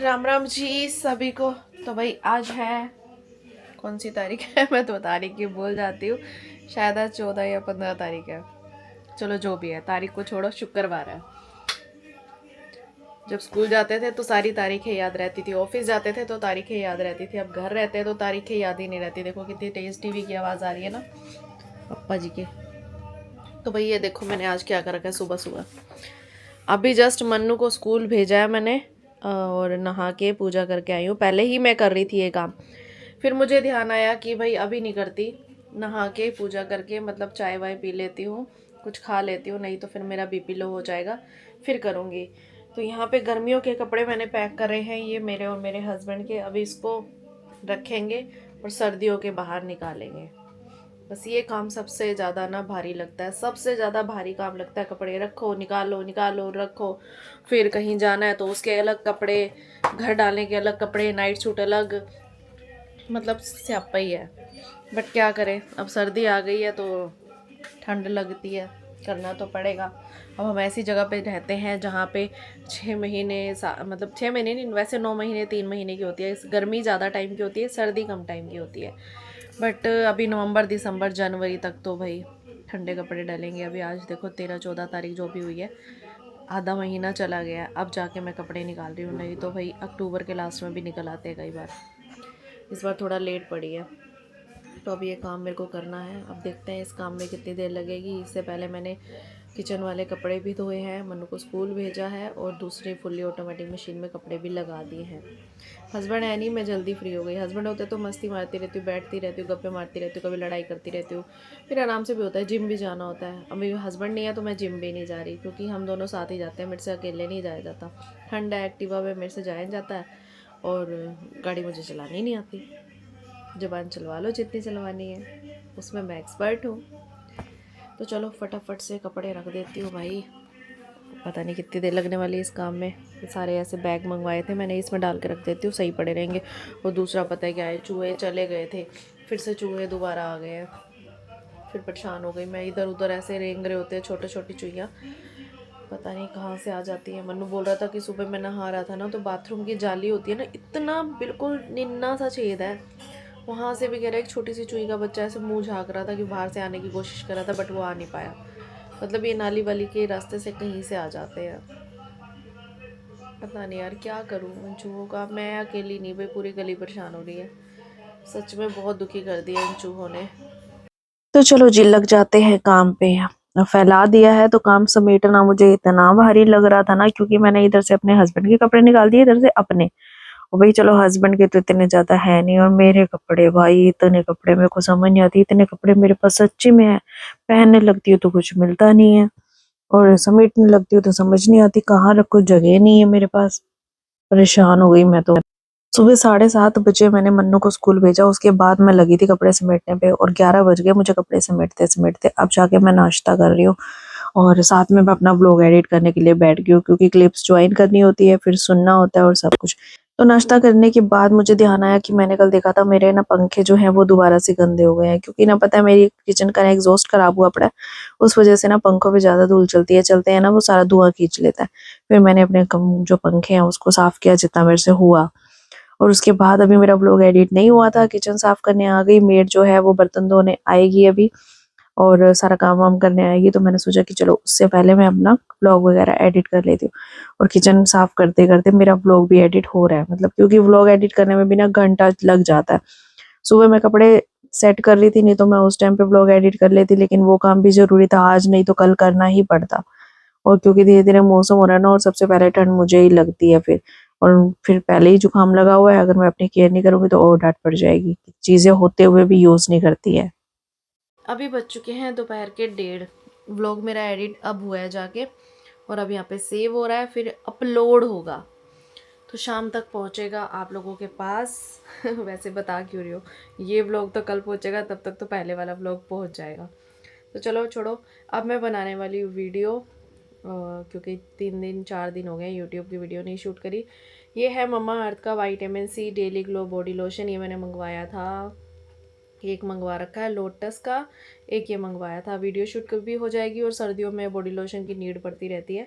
राम राम जी सभी को। तो भाई आज है कौन सी तारीख है मैं तो तारीख की भूल जाती हूँ। शायद आज 14 या 15 तारीख है। चलो जो भी है, तारीख को छोड़ो, शुक्रवार है। जब स्कूल जाते थे तो सारी तारीखें याद रहती थी, ऑफिस जाते थे तो तारीखें याद रहती थी, अब घर रहते हैं तो तारीखें याद ही नहीं रहती। देखो कितनी तेज टीवी की आवाज़ आ रही है ना पप्पा जी के। तो भाई ये देखो मैंने आज क्या कर रखा है। सुबह सुबह अभी जस्ट मन्नू को स्कूल भेजा है मैंने और नहा के पूजा करके आई हूँ। पहले ही मैं कर रही थी ये काम, फिर मुझे ध्यान आया कि भाई अभी नहीं करती, नहा के पूजा करके मतलब चाय वाय पी लेती हूँ, कुछ खा लेती हूँ, नहीं तो फिर मेरा बीपी लो हो जाएगा, फिर करूँगी। तो यहाँ पे गर्मियों के कपड़े मैंने पैक करे हैं, ये मेरे और मेरे हस्बैंड के। अभी इसको रखेंगे और सर्दियों के बाहर निकालेंगे। बस ये काम सबसे ज़्यादा ना भारी लगता है, सबसे ज़्यादा भारी काम लगता है। कपड़े रखो, निकालो, निकालो, रखो, फिर कहीं जाना है तो उसके अलग कपड़े, घर डालने के अलग कपड़े, नाइट सूट अलग, मतलब स्यापा ही है। बट क्या करें, अब सर्दी आ गई है तो ठंड लगती है, करना तो पड़ेगा। अब हम ऐसी जगह पे रहते हैं जहाँ पे 6 महीने मतलब 6 महीने नहीं, वैसे 9 महीने 3 महीने की होती है। गर्मी ज़्यादा टाइम की होती है, सर्दी कम टाइम की होती है। बट अभी नवंबर दिसंबर जनवरी तक तो भाई ठंडे कपड़े डालेंगे। अभी आज देखो 13-14 तारीख जो भी हुई है, आधा महीना चला गया, अब जाके मैं कपड़े निकाल रही हूँ, नहीं तो भाई अक्टूबर के लास्ट में भी निकल आते हैं कई बार। इस बार थोड़ा लेट पड़ी है। तो अब ये काम मेरे को करना है। अब देखते हैं इस काम में कितनी देर लगेगी। इससे पहले मैंने किचन वाले कपड़े भी धोए हैं, मनु को स्कूल भेजा है और दूसरी फुल्ली ऑटोमेटिक मशीन में कपड़े भी लगा दिए हैं। हस्बैंड है नहीं, मैं जल्दी फ्री हो गई। हस्बैंड होते तो मस्ती मारती रहती हूँ, बैठती रहती हूँ, गप्पे मारती रहती हूँ, कभी लड़ाई करती रहती हूँ, फिर आराम से भी होता है। जिम भी जाना होता है। अब मेरे हस्बैंड नहीं है तो मैं जिम भी नहीं जा रही, क्योंकि हम दोनों साथ ही जाते हैं, मेरे से अकेले नहीं जाया जाता। ठंड है, एक्टिवा में मेरे से जाया जाता है और गाड़ी मुझे चलानी नहीं आती। ज़ुबान चलवा लो जितनी चलवानी है, उसमें मैं एक्सपर्ट हूँ। तो चलो फटाफट से कपड़े रख देती हूँ भाई, पता नहीं कितनी देर लगने वाली है इस काम में। सारे ऐसे बैग मंगवाए थे मैंने, इसमें डाल के रख देती हूँ, सही पड़े रहेंगे। और दूसरा पता है क्या है, चूहे चले गए थे, फिर से चूहे दोबारा आ गए हैं, फिर परेशान हो गई मैं। इधर उधर ऐसे रेंग रहे होते हैं छोटे छोटी चुहियाँ, पता नहीं कहाँ से आ जाती है। मन्नू बोल रहा था कि सुबह मैं नहा रहा था ना, तो बाथरूम की जाली होती है ना, इतना बिल्कुल निन्ना सा छेद है, वहाँ से भी कह रहा है एक छोटी सी चुही का बच्चा ऐसे मुंह झाँक रहा था कि बाहर से आने की कोशिश कर रहा था, बट वो आ नहीं पाया। मतलब ये नाली वाली के रास्ते से कहीं से आ जाते हैं। पता नहीं यार क्या करूँ इन चूहों का। मैं अकेली नहीं भाई, पूरी गली परेशान हो रही है। सच में बहुत दुखी कर दिया इन चूहों ने। तो चलो जी लग जाते हैं काम पे। फैला दिया है तो काम समेटना मुझे इतना भारी लग रहा था ना, क्योंकि मैंने इधर से अपने हस्बैंड के कपड़े निकाल दिए, इधर से अपने। और भाई चलो हस्बैंड के तो इतने ज्यादा है नहीं, और मेरे कपड़े भाई, इतने कपड़े मेरे को समझ नहीं आती, इतने कपड़े मेरे पास सच्ची में है। पहनने लगती हूँ तो कुछ मिलता नहीं है, और समेटने लगती हूँ तो समझ नहीं आती कहाँ रखो, जगह नहीं है मेरे पास। परेशान हो गई मैं तो। सुबह 7:30 बजे मैंने मन्नू को स्कूल भेजा, उसके बाद मैं लगी थी कपड़े समेटने पे, और 11 बज गए मुझे कपड़े समेटते समेटते। अब जाके मैं नाश्ता कर रही हूँ और साथ में मैं अपना ब्लॉग एडिट करने के लिए बैठ गई हूँ, क्योंकि क्लिप्स ज्वाइन करनी होती है, फिर सुनना होता है और सब कुछ। तो नाश्ता करने के बाद मुझे ध्यान आया कि मैंने कल देखा था मेरे ना पंखे जो हैं वो दोबारा से गंदे हो गए हैं, क्योंकि ना पता है मेरी किचन का एग्जॉस्ट खराब हुआ पड़ा है, उस वजह से ना पंखों पे ज्यादा धूल चलती है, चलते हैं ना वो सारा धुआं खींच लेता है। फिर मैंने अपने जो पंखे हैं उसको साफ किया जितना मेरे से हुआ, और उसके बाद अभी मेरा व्लॉग एडिट नहीं हुआ था, किचन साफ करने आ गई। मेड जो है वो बर्तन धोने आएगी अभी और सारा काम वाम करने आएगी, तो मैंने सोचा कि चलो उससे पहले मैं अपना व्लॉग वगैरह एडिट कर लेती हूँ। और किचन साफ करते करते मेरा व्लॉग भी एडिट हो रहा है, मतलब क्योंकि व्लॉग एडिट करने में भी ना घंटा लग जाता है। सुबह मैं कपड़े सेट कर रही थी, नहीं तो मैं उस टाइम पे व्लॉग एडिट कर लेती, लेकिन वो काम भी जरूरी था, आज नहीं तो कल करना ही पड़ता। और क्योंकि धीरे धीरे मौसम हो रहा है ना, और सबसे पहले ठंड मुझे ही लगती है फिर, और फिर पहले ही जुकाम लगा हुआ है, अगर मैं अपनी केयर नहीं करूंगी तो और डांट पड़ जाएगी, चीजें होते हुए भी यूज नहीं करती है। अभी बज चुके हैं दोपहर के 1:30। व्लॉग मेरा एडिट अब हुआ है जाके, और अब यहाँ पे सेव हो रहा है, फिर अपलोड होगा, तो शाम तक पहुँचेगा आप लोगों के पास। वैसे बता क्यों रही हो, ये व्लॉग तो कल पहुँचेगा, तब तक तो पहले वाला व्लॉग पहुँच जाएगा। तो चलो छोड़ो, अब मैं बनाने वाली हूँ वीडियो, क्योंकि 3-4 दिन हो गए यूट्यूब की वीडियो नहीं शूट करी। ये है मम्मा अर्थ का vitamin C daily glow body lotion, ये मैंने मंगवाया था। एक मंगवा रखा है लोटस का, एक ये मंगवाया था। वीडियो शूट भी हो जाएगी, और सर्दियों में बॉडी लोशन की नीड पड़ती रहती है।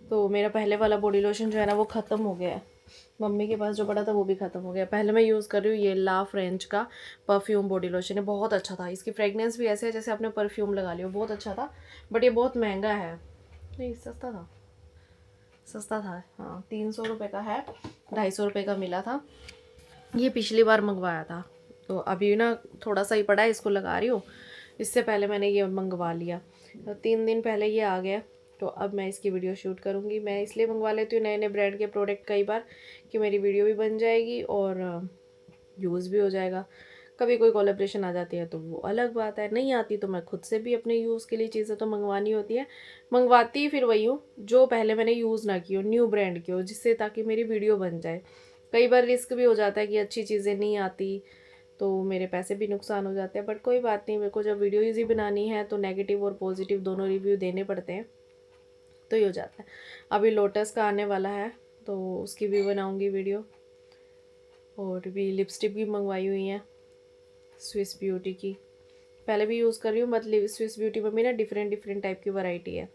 तो मेरा पहले वाला बॉडी लोशन जो है ना वो ख़त्म हो गया है, मम्मी के पास जो पड़ा था वो भी ख़त्म हो गया। पहले मैं यूज़ कर रही हूँ ये ला फ्रेंच का परफ्यूम बॉडी लोशन है, बहुत अच्छा था। इसकी फ्रेगनेंस भी ऐसे है जैसे आपने परफ्यूम लगा लिया, बहुत अच्छा था। बट ये बहुत महंगा है। नहीं, सस्ता था, सस्ता था, हाँ 300 रुपये का है, 250 रुपये का मिला था। ये पिछली बार मंगवाया था, तो अभी ना थोड़ा सा ही पड़ा है, इसको लगा रही हूँ। इससे पहले मैंने ये मंगवा लिया, तो 3 दिन पहले ये आ गया। तो अब मैं इसकी वीडियो शूट करूँगी। मैं इसलिए मंगवा लेती हूँ नए नए ब्रांड के प्रोडक्ट कई बार, कि मेरी वीडियो भी बन जाएगी और यूज़ भी हो जाएगा। कभी कोई कोलैबोरेशन आ जाती है तो वो अलग बात है, नहीं आती तो मैं खुद से भी अपने यूज़ के लिए चीज़ें तो मंगवानी होती है। मंगवाती फिर वही हूँ जो पहले मैंने यूज़ ना की हो, न्यू ब्रांड की हो, जिससे ताकि मेरी वीडियो बन जाए। कई बार रिस्क भी हो जाता है कि अच्छी चीज़ें नहीं आती, तो मेरे पैसे भी नुकसान हो जाते हैं। बट कोई बात नहीं, मेरे को जब वीडियो ही बनानी है तो नेगेटिव और पॉजिटिव दोनों रिव्यू देने पड़ते हैं, तो ये हो जाता है। अभी लोटस का आने वाला है तो उसकी भी बनाऊंगी वीडियो। और भी लिपस्टिक भी मंगवाई हुई हैं स्विस ब्यूटी की, पहले भी यूज़ कर रही हूँ। मतलब स्विस ब्यूटी में भी ना डिफरेंट डिफरेंट टाइप की वैरायटी है।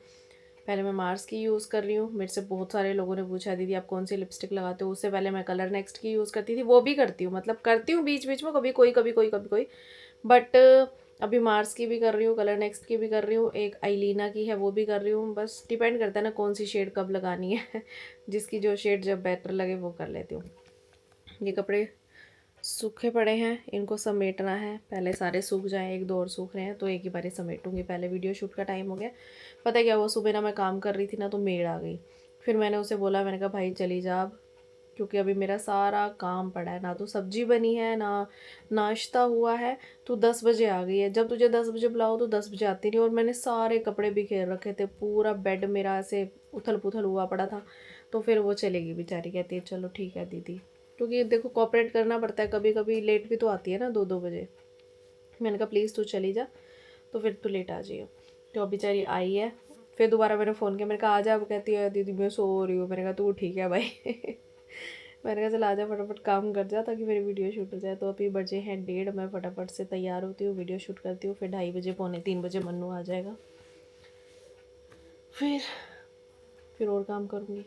पहले मैं मार्स की यूज़ कर रही हूँ। मेरे से बहुत सारे लोगों ने पूछा दीदी आप कौन सी लिपस्टिक लगाते हो। उससे पहले मैं कलर नेक्स्ट की यूज़ करती थी, वो भी करती हूँ, मतलब करती हूँ बीच बीच में, कभी कोई कभी कोई कभी कोई। बट अभी मार्स की भी कर रही हूँ, कलर नेक्स्ट की भी कर रही हूँ, एक आईलीना की है वो भी कर रही हूँ। बस डिपेंड करता है ना कौन सी शेड कब लगानी है जिसकी जो शेड जब बेटर लगे वो कर लेती हूँ। ये कपड़े सूखे पड़े हैं, इनको समेटना है। पहले सारे सूख जाएं, 1-2 और सूख रहे हैं तो एक ही बारी समेटूंगी। पहले वीडियो शूट का टाइम हो गया। पता है क्या हुआ, सुबह ना मैं काम कर रही थी ना तो मेड आ गई। फिर मैंने उसे बोला, मैंने कहा भाई चली जा अब, क्योंकि अभी मेरा सारा काम पड़ा है, ना तो सब्जी बनी है ना नाश्ता हुआ है। तो 10 बजे आ गई है, जब तुझे 10 बजे बुलाओ तो 10 बजे आती नहीं। और मैंने सारे कपड़े बिखेर रखे थे, पूरा बेड मेरा ऐसे उथल पुथल हुआ पड़ा था। तो फिर वो चलेगी बेचारी, कहती है चलो ठीक है दीदी, क्योंकि देखो कॉपरेट करना पड़ता है, कभी कभी लेट भी तो आती है ना 2-2 बजे। मैंने कहा प्लीज़ तू चली जा, तो फिर तू लेट आ जाइयो। तो अब बेचारी आई है। फिर दोबारा मैंने फ़ोन किया, मैंने कहा आ जा। अब कहती है दीदी मैं सो रही हूँ। मैंने कहा तू ठीक है भाई मैंने कहा चल आ जा, फटाफट काम कर जा ताकि मेरी वीडियो शूट हो जाए। तो अभी बजे हैं 1:30, मैं फटाफट से तैयार होती हूँ, वीडियो शूट करती हूँ। फिर 2:30 बजे, 2:45 बजे मन्नू आ जाएगा। फिर और काम करूँगी।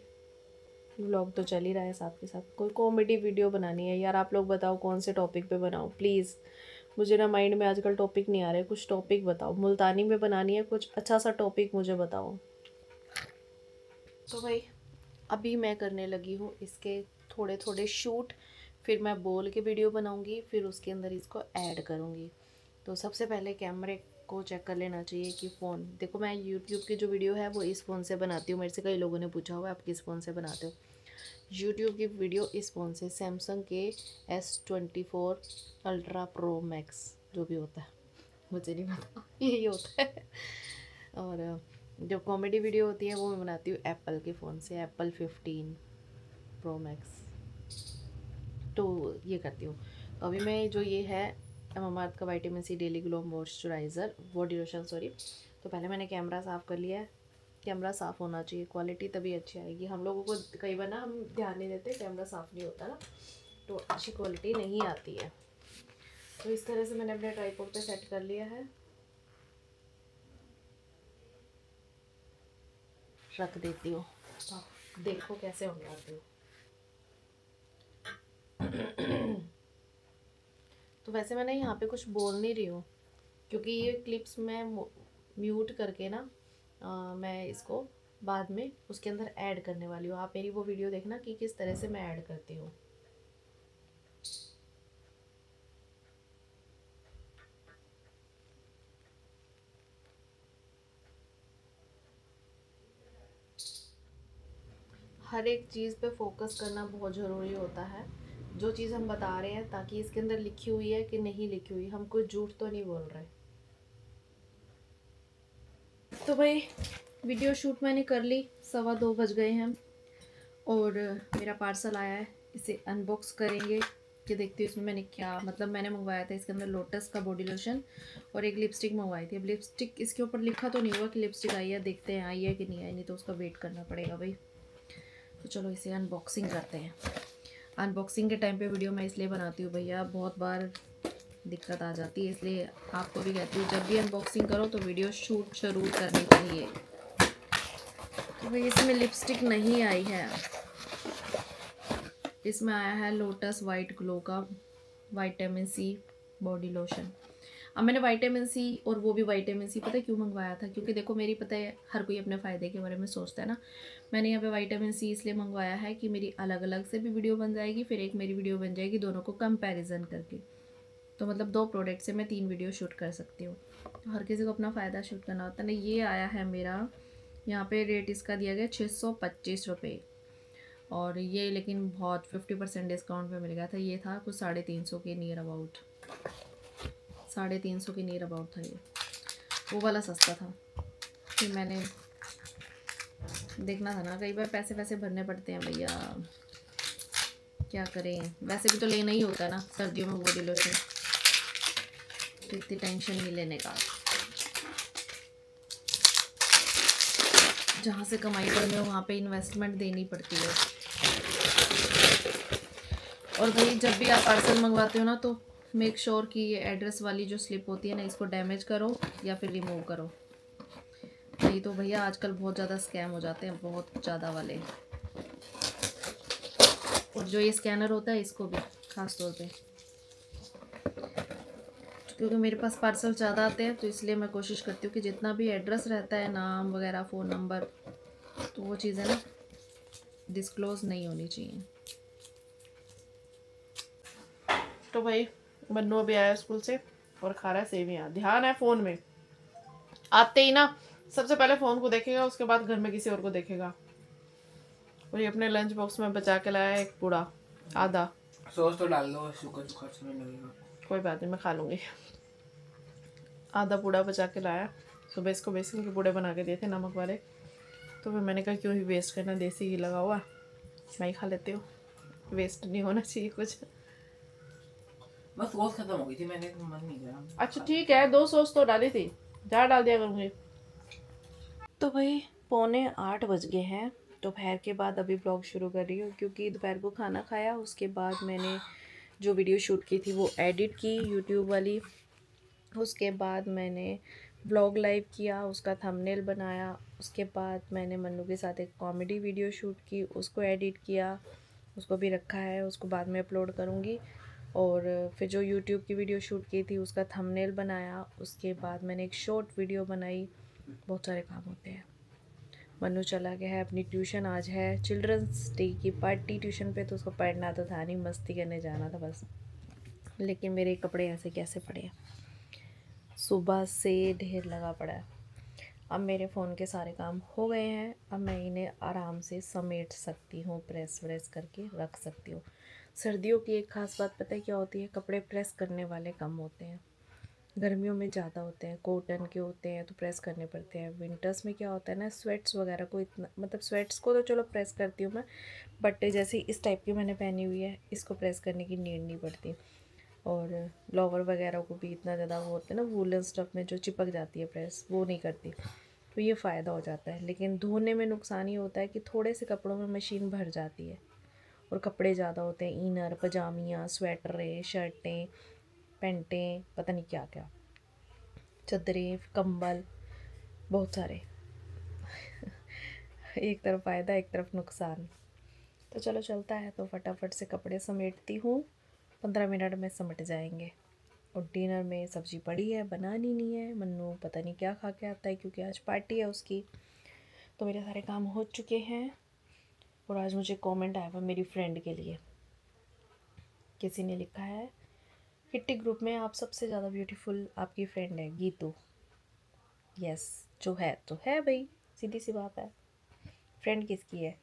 व्लॉग तो चल ही रहा है साथ के साथ। कोई कॉमेडी वीडियो बनानी है यार, आप लोग बताओ कौन से टॉपिक पे बनाऊँ प्लीज़। मुझे ना माइंड में आजकल टॉपिक नहीं आ रहे, कुछ टॉपिक बताओ। मुल्तानी में बनानी है, कुछ अच्छा सा टॉपिक मुझे बताओ। तो भाई अभी मैं करने लगी हूँ इसके थोड़े थोड़े शूट, फिर मैं बोल के वीडियो बनाऊँगी, फिर उसके अंदर इसको ऐड करूँगी। तो सबसे पहले कैमरे को चेक कर लेना चाहिए कि फ़ोन, देखो मैं यूट्यूब की जो वीडियो है वो इस फ़ोन से बनाती हूँ। मेरे से कई लोगों ने पूछा हुआ है आप किस फ़ोन से बनाते हो। यूट्यूब की वीडियो इस फ़ोन से, सैमसंग के S24 अल्ट्रा प्रो मैक्स जो भी होता है, मुझे नहीं पता यही होता है। और जो कॉमेडी वीडियो होती है वो मैं बनाती हूँ एप्पल के फ़ोन से, एप्पल 15 प्रो मैक्स। तो ये करती हूँ। तो अभी मैं जो ये है ममाअर्थ का vitamin C daily glow moisturiser body lotion, sorry. तो पहले मैंने कैमरा साफ़ कर लिया है। कैमरा साफ़ होना चाहिए, क्वालिटी तभी अच्छी आएगी। हम लोगों को कई बार ना हम ध्यान नहीं देते, कैमरा साफ़ नहीं होता ना तो अच्छी क्वालिटी नहीं आती है। तो इस तरह से मैंने अपने ट्राइपॉड पे सेट कर लिया है, रख देती हूँ। देखो कैसे होने आती हूँ। तो वैसे मैं ना यहाँ पे कुछ बोल नहीं रही हूँ, क्योंकि ये क्लिप्स मैं म्यूट करके ना मैं इसको बाद में उसके अंदर ऐड करने वाली हूँ। आप मेरी वो वीडियो देखना कि किस तरह से मैं ऐड करती हूँ। हर एक चीज़ पे फोकस करना बहुत ज़रूरी होता है। जो चीज़ हम बता रहे हैं ताकि इसके अंदर लिखी हुई है कि नहीं लिखी हुई, हम कोई झूठ तो नहीं बोल रहे। तो भाई वीडियो शूट मैंने कर ली, 2:15 बज गए हैं और मेरा पार्सल आया है। इसे अनबॉक्स करेंगे कि देखती हूँ इसमें मैंने क्या, मतलब मैंने मंगवाया था इसके अंदर लोटस का बॉडी लोशन और एक लिपस्टिक मंगवाई थी। अब लिपस्टिक इसके ऊपर लिखा तो नहीं हुआ कि लिपस्टिक आई है, देखते हैं आई है कि नहीं आई, नहीं तो उसका वेट करना पड़ेगा भाई। तो चलो इसे अनबॉक्सिंग करते हैं। अनबॉक्सिंग के टाइम पे वीडियो मैं इसलिए बनाती हूँ भैया, बहुत बार दिक्कत आ जाती है, इसलिए आपको भी कहती हूँ जब भी अनबॉक्सिंग करो तो वीडियो शूट जरूर करनी चाहिए। तो भाई इसमें लिपस्टिक नहीं आई है, इसमें आया है लोटस वाइट ग्लो का विटामिन सी बॉडी लोशन। अब मैंने विटामिन सी और वो भी विटामिन सी पता है क्यों मंगवाया था, क्योंकि देखो मेरी पता है हर कोई अपने फ़ायदे के बारे में सोचता है ना। मैंने यहाँ पे विटामिन सी इसलिए मंगवाया है कि मेरी अलग अलग से भी वीडियो बन जाएगी, फिर एक मेरी वीडियो बन जाएगी दोनों को कंपैरिजन करके। तो मतलब 2 प्रोडक्ट से मैं 3 वीडियो शूट कर सकती हूँ। तो हर किसी को अपना फ़ायदा शूट करना होता है ना। ये आया है मेरा, यहाँ पे रेट इसका दिया गया 625 रुपये, और ये लेकिन बहुत 50% डिस्काउंट पे मिल गया था। ये था कुछ 350 के नियर अबाउट, 350 के नियर अबाउट था ये, वो वाला सस्ता था। फिर मैंने देखना था ना, कई बार पैसे वैसे भरने पड़ते हैं भैया, क्या करें, वैसे भी तो लेना ही होता है ना सर्दियों में बॉडी लोशन, तो इतनी टेंशन नहीं लेने का। जहाँ से कमाई करनी हो वहाँ पे इन्वेस्टमेंट देनी पड़ती है। और भाई जब भी आप पार्सल मंगवाते हो ना, तो मेक श्योर कि ये एड्रेस वाली जो स्लिप होती है ना, इसको डैमेज करो या फिर रिमूव करो। नहीं तो भैया आजकल बहुत ज़्यादा स्कैम हो जाते हैं, बहुत ज़्यादा वाले। और जो ये स्कैनर होता है इसको भी ख़ास तौर पे, क्योंकि मेरे पास पार्सल ज़्यादा आते हैं, तो इसलिए मैं कोशिश करती हूँ कि जितना भी एड्रेस रहता है, नाम वगैरह, फ़ोन नंबर, तो वो चीज़ें ना डिस्क्लोज़ नहीं होनी चाहिए। तो भाई मन्नू अभी आया स्कूल से और खा रहा है सेवियाँ। ध्यान है फ़ोन में, आते ही ना सबसे पहले फ़ोन को देखेगा, उसके बाद घर में किसी और को देखेगा। और ये अपने लंच बॉक्स में बचा के लाया है एक पूड़ा, आधा। सॉस तो डाल दो, शुगर खर्च में लगेगा। कोई बात नहीं, मैं खा लूँगी। आधा पूड़ा बचा के लाया। सुबह इसको बेसन के पूड़े बना के दिए थे नमक वाले, तो फिर मैंने कहा क्यों ही वेस्ट करना, देसी घी लगा हुआ, मैं ही खा लेती हूँ, वेस्ट नहीं होना चाहिए कुछ। बस सॉस खत्म हो गई थी, मैंने तो मन नहीं करा। अच्छा ठीक है, 2 सॉस तो डाली थी, ज़्यादा डाल दिया करूँगी। तो भाई 7:45 बज गए हैं दोपहर के बाद, अभी ब्लॉग शुरू कर रही हूँ, क्योंकि दोपहर को खाना खाया, उसके बाद मैंने जो वीडियो शूट की थी वो एडिट की यूट्यूब वाली। उसके बाद मैंने ब्लॉग लाइव किया, उसका थंबनेल बनाया। उसके बाद मैंने मन्नू के साथ एक कॉमेडी वीडियो शूट की, उसको एडिट किया, उसको भी रखा है, उसको बाद में अपलोड करूँगी। और फिर जो यूट्यूब की वीडियो शूट की थी उसका थंबनेल बनाया। उसके बाद मैंने एक शॉर्ट वीडियो बनाई। बहुत सारे काम होते हैं। मन्नू चला गया है अपनी ट्यूशन, आज है चिल्ड्रंस डे की पार्टी ट्यूशन पे, तो उसको पढ़ना तो था नहीं, मस्ती करने जाना था बस। लेकिन मेरे कपड़े ऐसे कैसे पड़े हैं, सुबह से ढेर लगा पड़ा है। अब मेरे फ़ोन के सारे काम हो गए हैं, अब मैं इन्हें आराम से समेट सकती हूँ, प्रेस व्रेस करके रख सकती हूँ। सर्दियों की एक ख़ास बात पता है क्या होती है, कपड़े प्रेस करने वाले कम होते हैं। गर्मियों में ज़्यादा होते हैं, कॉटन के होते हैं तो प्रेस करने पड़ते हैं। विंटर्स में क्या होता है ना, स्वेट्स वगैरह को इतना, मतलब स्वेट्स को तो चलो प्रेस करती हूँ मैं, बट जैसे इस टाइप की मैंने पहनी हुई है, इसको प्रेस करने की नीड नहीं पड़ती। और लोवर वगैरह को भी इतना ज़्यादा वो होता है ना, वूलन स्टफ़ में जो चिपक जाती है प्रेस, वो नहीं करती, तो ये फ़ायदा हो जाता है। लेकिन धोने में नुकसान ये होता है कि थोड़े से कपड़ों में मशीन भर जाती है, और कपड़े ज़्यादा होते हैं, इनर, पजामियाँ, स्वेटरें, शर्टें, पैंटें, पता नहीं क्या क्या, चद्दरें, कंबल, बहुत सारे। एक तरफ फ़ायदा एक तरफ नुकसान। तो चलो चलता है, तो फटाफट से कपड़े समेटती हूँ, 15 मिनट में समट जाएंगे। और डिनर में सब्ज़ी पड़ी है, बनानी नहीं है, मन्नू पता नहीं क्या खा के आता है, क्योंकि आज पार्टी है उसकी। तो मेरे सारे काम हो चुके हैं। और आज मुझे कमेंट आया हुआ मेरी फ्रेंड के लिए, किसी ने लिखा है किट्टी ग्रुप में आप सबसे ज़्यादा ब्यूटीफुल आपकी फ्रेंड है गीतू। यस, जो है तो है भाई, सीधी सी बात है, फ्रेंड किसकी है?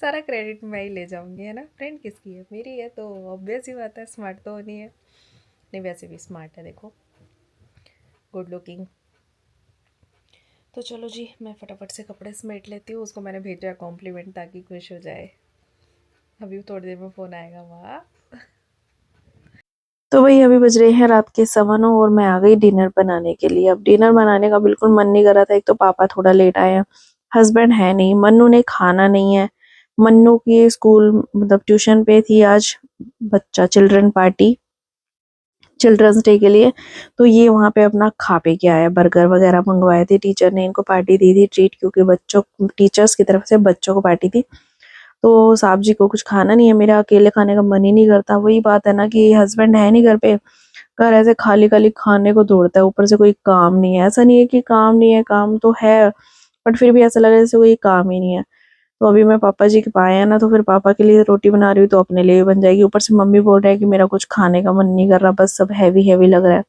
सारा क्रेडिट मैं ही ले जाऊंगी, है ना। फ्रेंड किसकी है, मेरी है, तो ऑब्वियस ही बात है, स्मार्ट तो होनी है। नहीं वैसे भी स्मार्ट है, देखो, गुड लुकिंग। तो चलो जी, मैं फटाफट से कपड़े समेट लेती हूँ। उसको मैंने भेजा कॉम्प्लीमेंट ताकि खुश हो जाए। अभी थोड़ी देर में फ़ोन आएगा। वाह। तो वही अभी बज रहे हैं रात के 9:15 और मैं आ गई डिनर बनाने के लिए। अब डिनर बनाने का बिल्कुल मन नहीं कर रहा था, एक तो पापा थोड़ा लेट आए हैं, हस्बैंड है नहीं, मन्नू ने खाना नहीं है। मन्नू की स्कूल मतलब ट्यूशन पे थी आज बच्चा चिल्ड्रन पार्टी, चिल्ड्रंस डे के लिए, तो ये वहाँ पे अपना खा पी के आया। बर्गर वगैरह मंगवाए थे, टीचर ने इनको पार्टी दी थी ट्रीट, क्योंकि बच्चों टीचर्स की तरफ से बच्चों को पार्टी थी, तो साहब जी को कुछ खाना नहीं है, मेरा अकेले खाने का मन ही नहीं करता। वही बात है ना कि हस्बैंड है नहीं घर पे, घर ऐसे खाली खाली खाने को दौड़ता है, ऊपर से कोई काम नहीं है। ऐसा नहीं है कि काम नहीं है, काम तो है, बट फिर भी ऐसा लग रहा है जैसे कोई काम ही नहीं है। तो अभी मैं पापा जी के पाए हैं ना, तो फिर पापा के लिए रोटी बना रही हूँ तो अपने लिए भी बन जाएगी। ऊपर से मम्मी बोल रहा है कि मेरा कुछ खाने का मन नहीं कर रहा, बस सब हैवी हैवी लग रहा है।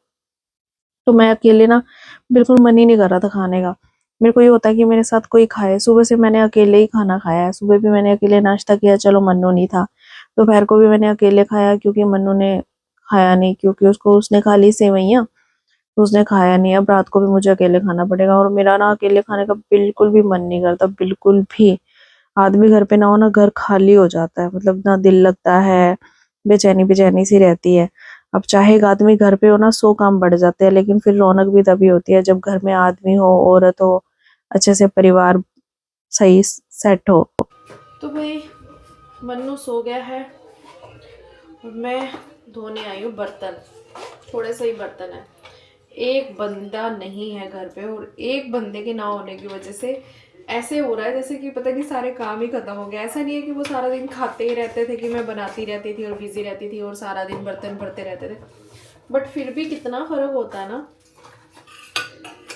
तो मैं अकेले ना बिल्कुल मन ही नहीं कर रहा था खाने का। मेरे को ये होता है कि मेरे साथ कोई खाए। सुबह से मैंने अकेले ही खाना खाया है, सुबह भी मैंने अकेले नाश्ता किया, चलो मन्नू नहीं था। दोपहर को भी मैंने अकेले खाया क्योंकि मन्नू ने खाया नहीं, क्योंकि उसने खा ली सेवैयाँ, तो उसने खाया नहीं। अब रात को भी मुझे अकेले खाना पड़ेगा, और मेरा ना अकेले खाने का बिल्कुल भी मन नहीं करता, बिल्कुल भी। आदमी घर पे ना हो ना, घर खाली हो जाता है, मतलब ना दिल लगता है, बेचैनी बेचैनी सी रहती है। अब चाहे एक आदमी घर पे हो ना, 100 काम बढ़ जाते हैं, लेकिन फिर रौनक भी तभी होती है जब घर में आदमी हो, औरत हो, अच्छे से परिवार सही सेट हो। तो भाई मन्नू सो गया है और मैं धोने आई हूँ बर्तन। थोड़े से ही बर्तन है, एक बंदा नहीं है घर पे, और एक बंदे के ना होने की वजह से ऐसे हो रहा है जैसे कि पता नहीं सारे काम ही खत्म हो गए। ऐसा नहीं है कि वो सारा दिन खाते ही रहते थे कि मैं बनाती रहती थी और बिजी रहती थी और सारा दिन बर्तन भरते रहते थे, बट फिर भी कितना फर्क होता है ना।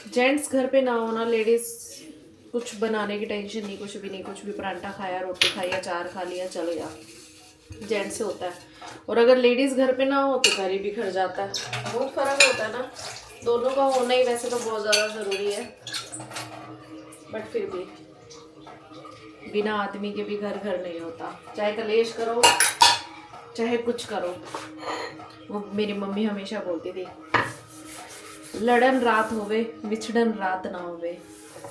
जेंट्स घर पे ना होना, लेडीज कुछ बनाने की टेंशन नहीं, कुछ भी नहीं, कुछ भी परांठा खाया, रोटी खाई, अचार खा लिया, चल गया। जेंट्स से होता है। और अगर लेडीज घर पे ना हो तो घर ही बिखर जाता है। बहुत फर्क होता है ना, दोनों का होना ही वैसे तो बहुत ज़्यादा ज़रूरी है, बट फिर भी बिना आदमी के भी घर घर नहीं होता। चाहे कलेश करो, चाहे कुछ करो। वो मेरी मम्मी हमेशा बोलती थी, लड़न रात होवे बिछड़न रात ना होवे।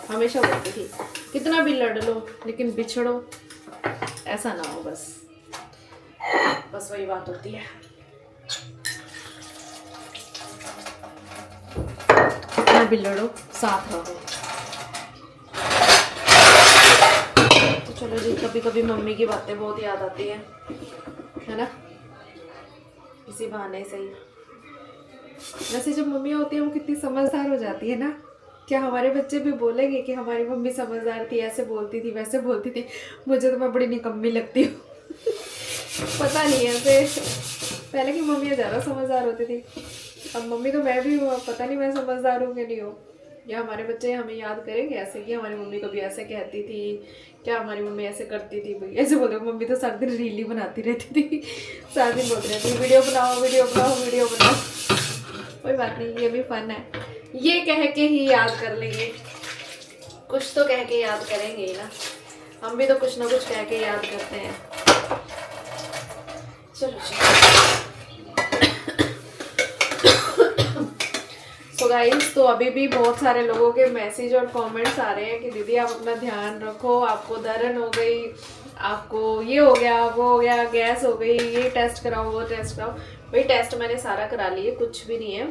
हमेशा बोलती थी कितना भी लड़ लो लेकिन बिछड़ो ऐसा ना हो, बस बस वही बात होती है। कितना भी लड़ो, साथ रहो। तो चलो जी, कभी कभी मम्मी की बातें बहुत याद आती हैं, है ना, इसी बहाने से ही। वैसे जब मम्मी होती है वो कितनी समझदार हो जाती है ना। क्या हमारे बच्चे भी बोलेंगे कि हमारी मम्मी समझदार थी, ऐसे बोलती थी, वैसे बोलती थी। मुझे तो मैं बड़ी निकम्मी लगती हूँ पता नहीं, ऐसे पहले की मम्मियाँ ज़्यादा समझदार होती थी, अब मम्मी तो मैं भी हूँ, पता नहीं मैं समझदार हूँ कि नहीं हूँ। या हमारे बच्चे हमें याद करेंगे ऐसे कि हमारी मम्मी कभी ऐसे कहती थी, क्या हमारी मम्मी ऐसे करती थी। भाई ऐसे बोलते, मम्मी तो सारा दिन रील ही बनाती रहती थी, सारा दिन बोलती रहती थी वीडियो बनाओ वीडियो बनाओ वीडियो बनाओ। कोई बात नहीं, ये भी फन है, ये कह के ही याद कर लेंगे, कुछ तो कह के याद करेंगे ही ना। हम भी तो कुछ ना कुछ कह के याद करते हैं। चलो सो गाइस, तो अभी भी बहुत सारे लोगों के मैसेज और कमेंट्स आ रहे हैं कि दीदी आप अपना ध्यान रखो, आपको दर्द हो गई, आपको ये हो गया, वो हो गया, गैस हो गई, ये टेस्ट कराओ, वो टेस्ट कराओ। भाई टेस्ट मैंने सारा करा लिए, कुछ भी नहीं है।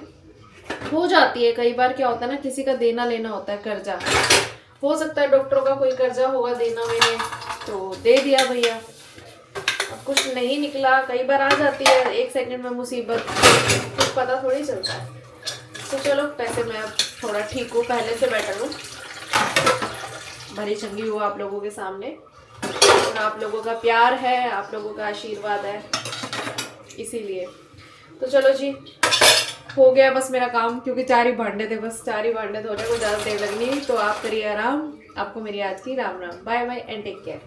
हो जाती है कई बार, क्या होता है ना, किसी का देना लेना होता है, कर्जा हो सकता है, डॉक्टरों का कोई कर्जा होगा देना, मैंने तो दे दिया भैया। अब कुछ नहीं निकला, कई बार आ जाती है 1 सेकंड में मुसीबत, कुछ पता थोड़ी चलता है। तो चलो, पैसे मैं अब थोड़ा ठीक हूँ, पहले से बेटर हूँ, भरी चंगी हूँ आप लोगों के सामने, और आप लोगों का प्यार है, आप लोगों का आशीर्वाद है, इसीलिए। तो चलो जी, हो गया बस मेरा काम, क्योंकि 4 ही भांडे थे, बस 4 ही भांडे धोने को ज़्यादा देर लगनी। तो आप करिए आराम, आपको मेरी आज की Ram Ram, bye bye and take care.